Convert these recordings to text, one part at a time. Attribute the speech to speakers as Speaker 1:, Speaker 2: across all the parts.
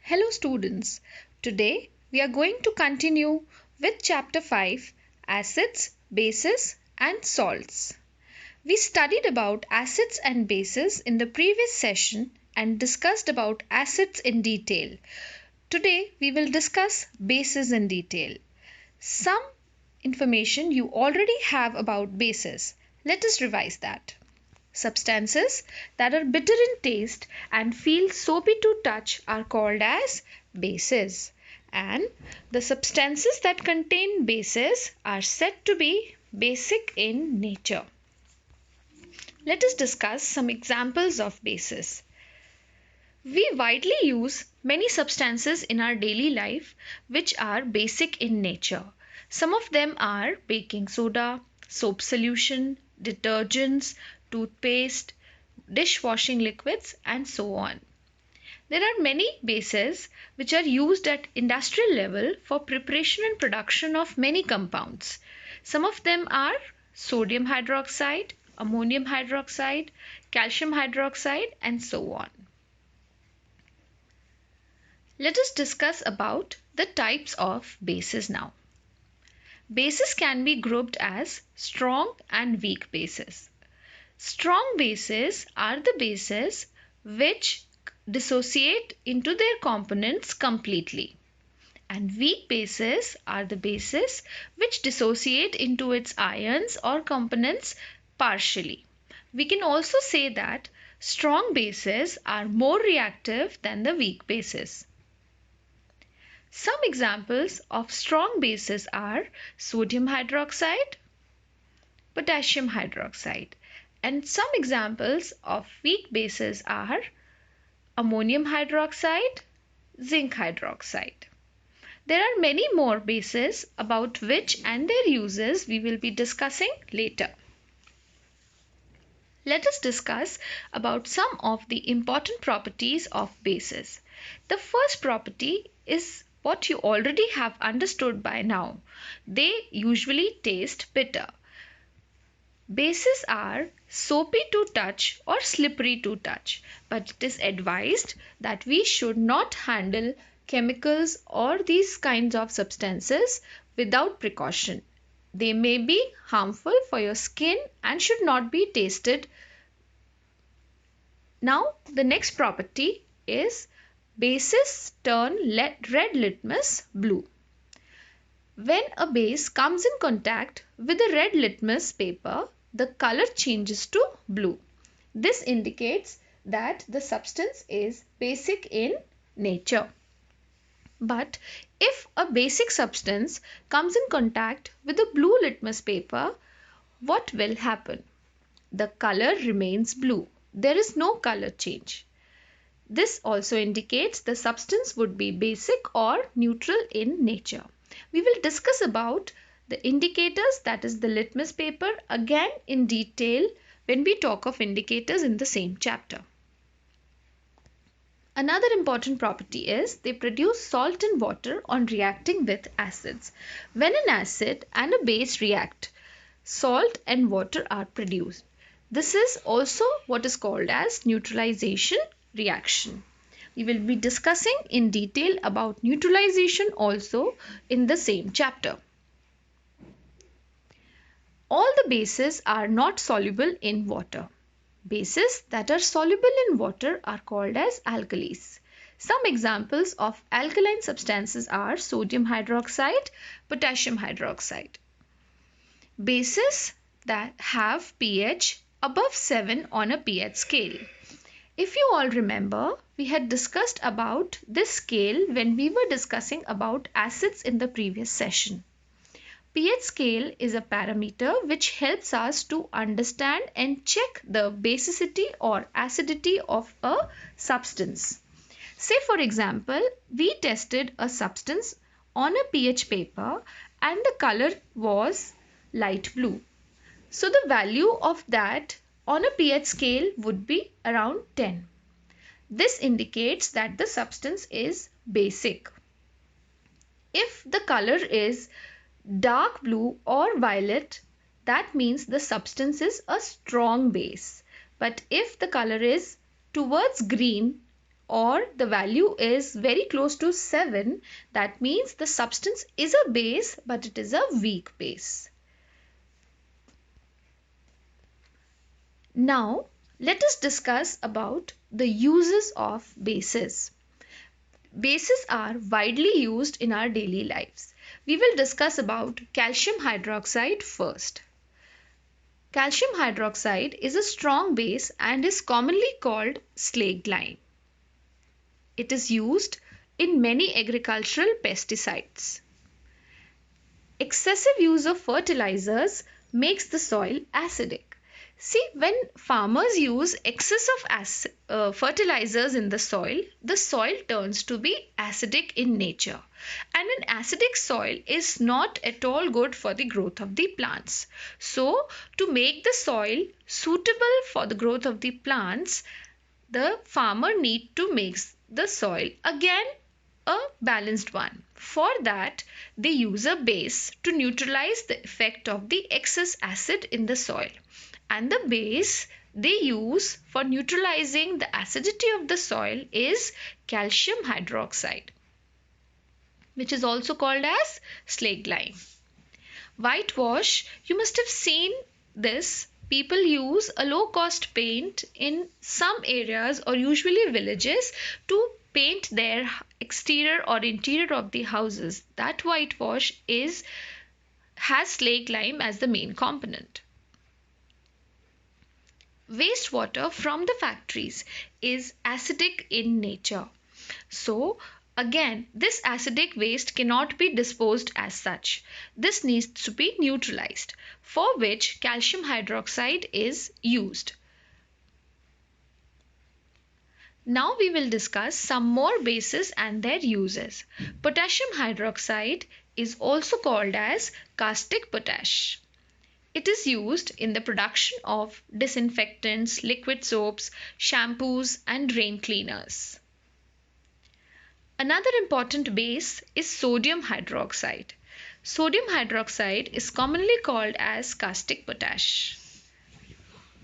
Speaker 1: Hello students, today we are going to continue with chapter 5 Acids, Bases and Salts. We studied about acids and bases in the previous session and discussed about acids in detail. Today we will discuss bases in detail. Some information you already have about bases. Let us revise that. Substances that are bitter in taste and feel soapy to touch are called as bases. And the substances that contain bases are said to be basic in nature. Let us discuss some examples of bases. We widely use many substances in our daily life which are basic in nature. Some of them are baking soda, soap solution, detergents, toothpaste, dishwashing liquids, and so on. There are many bases which are used at industrial level for preparation and production of many compounds. Some of them are sodium hydroxide, ammonium hydroxide, calcium hydroxide, and so on. Let us discuss about the types of bases now. Bases can be grouped as strong and weak bases. Strong bases are the bases which dissociate into their components completely. And weak bases are the bases which dissociate into its ions or components partially. We can also say that strong bases are more reactive than the weak bases. Some examples of strong bases are sodium hydroxide, potassium hydroxide. And some examples of weak bases are ammonium hydroxide, zinc hydroxide. There are many more bases about which and their uses we will be discussing later. Let us discuss about some of the important properties of bases. The first property is what you already have understood by now. They usually taste bitter. Bases are soapy to touch or slippery to touch, but it is advised that we should not handle chemicals or these kinds of substances without precaution. They may be harmful for your skin and should not be tasted. Now, the next property is bases turn red litmus blue. When a base comes in contact with a red litmus paper, the color changes to blue. This indicates that the substance is basic in nature. But if a basic substance comes in contact with a blue litmus paper, what will happen? The color remains blue. There is no color change. This also indicates the substance would be basic or neutral in nature. We will discuss about the indicators, that is the litmus paper, again in detail when we talk of indicators in the same chapter. Another important property is they produce salt and water on reacting with acids. When an acid and a base react, salt and water are produced. This is also what is called as neutralization reaction. We will be discussing in detail about neutralization also in the same chapter. All the bases are not soluble in water. Bases that are soluble in water are called as alkalis. Some examples of alkaline substances are sodium hydroxide, potassium hydroxide. Bases that have pH above 7 on a pH scale. If you all remember, we had discussed about this scale when we were discussing about acids in the previous session. pH scale is a parameter which helps us to understand and check the basicity or acidity of a substance. Say for example, we tested a substance on a pH paper and the color was light blue. So the value of that on a pH scale would be around 10. This indicates that the substance is basic. If the color is dark blue or violet, that means the substance is a strong base. But if the color is towards green or the value is very close to 7, that means the substance is a base but it is a weak base. Now, let us discuss about the uses of bases. Bases are widely used in our daily lives. We will discuss about calcium hydroxide first. Calcium hydroxide is a strong base and is commonly called slag lime. It is used in many agricultural pesticides. Excessive use of fertilizers makes the soil acidic. See, when farmers use excess of fertilizers in the soil turns to be acidic in nature. And an acidic soil is not at all good for the growth of the plants. So, to make the soil suitable for the growth of the plants, the farmer need to make the soil again a balanced one. For that, they use a base to neutralize the effect of the excess acid in the soil. And the base they use for neutralizing the acidity of the soil is calcium hydroxide, which is also called as slag lime. Whitewash, you must have seen this. People use a low cost paint in some areas or usually villages to paint their exterior or interior of the houses. That whitewash has slag lime as the main component. Wastewater from the factories is acidic in nature. So, again, this acidic waste cannot be disposed as such. This needs to be neutralized, for which calcium hydroxide is used. Now we will discuss some more bases and their uses. Potassium hydroxide is also called as caustic potash. It is used in the production of disinfectants, liquid soaps, shampoos, and drain cleaners. Another important base is sodium hydroxide. Sodium hydroxide is commonly called as caustic potash.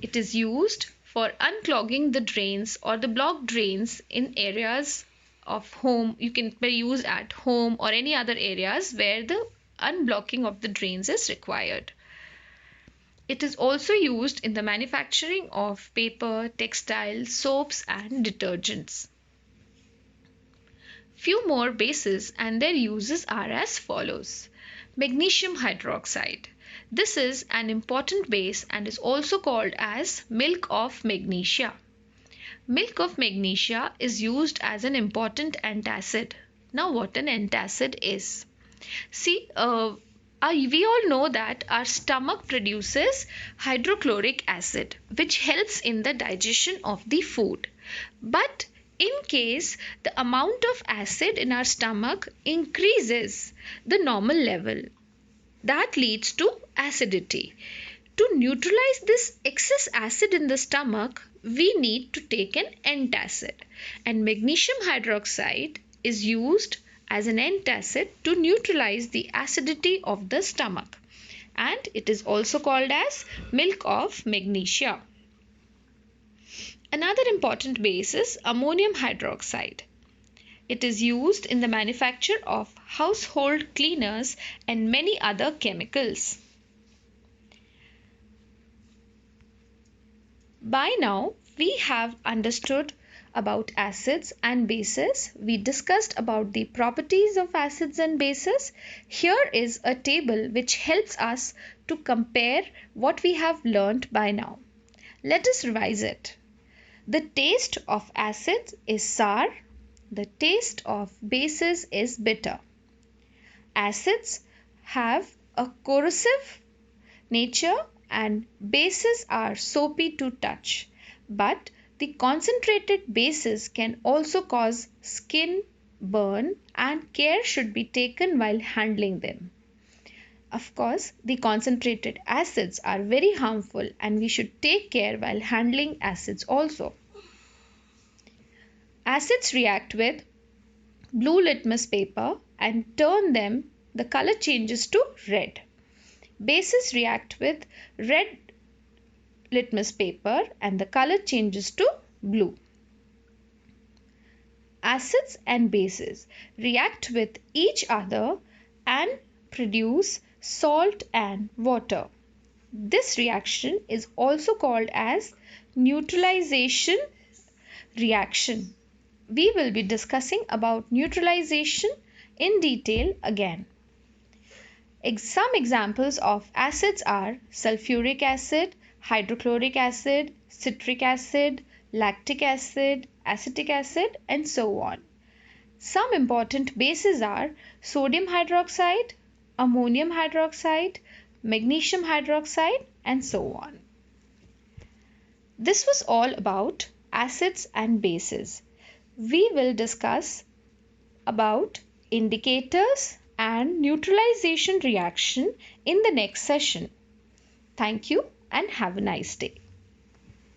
Speaker 1: It is used for unclogging the drains or the blocked drains in areas of home. You can be used at home or any other areas where the unblocking of the drains is required. It is also used in the manufacturing of paper, textiles, soaps, and detergents. Few more bases and their uses are as follows. Magnesium hydroxide. This is an important base and is also called as milk of magnesia. Milk of magnesia is used as an important antacid. Now, what an antacid is? See, we all know that our stomach produces hydrochloric acid, which helps in the digestion of the food. But in case the amount of acid in our stomach increases the normal level, that leads to acidity. To neutralize this excess acid in the stomach, we need to take an antacid. And magnesium hydroxide is used as an antacid to neutralize the acidity of the stomach. And it is also called as milk of magnesia. Another important base is ammonium hydroxide. It is used in the manufacture of household cleaners and many other chemicals. By now, we have understood about acids and bases. We discussed about the properties of acids and bases. Here is a table which helps us to compare what we have learnt by now. Let us revise it. The taste of acids is sour. The taste of bases is bitter. Acids have a corrosive nature and bases are soapy to touch. But the concentrated bases can also cause skin burn and care should be taken while handling them. Of course, the concentrated acids are very harmful and we should take care while handling acids also. Acids react with blue litmus paper and turn them, the color changes to red. Bases react with red litmus paper and the color changes to blue. acids and bases react with each other and produce salt and water. This reaction is also called as neutralization reaction. We will be discussing about neutralization in detail again. Some examples of acids are sulfuric acid, hydrochloric acid, citric acid, lactic acid, acetic acid, and so on. Some important bases are sodium hydroxide, ammonium hydroxide, magnesium hydroxide, and so on. This was all about acids and bases. We will discuss about indicators and neutralization reaction in the next session. Thank you and have a nice day.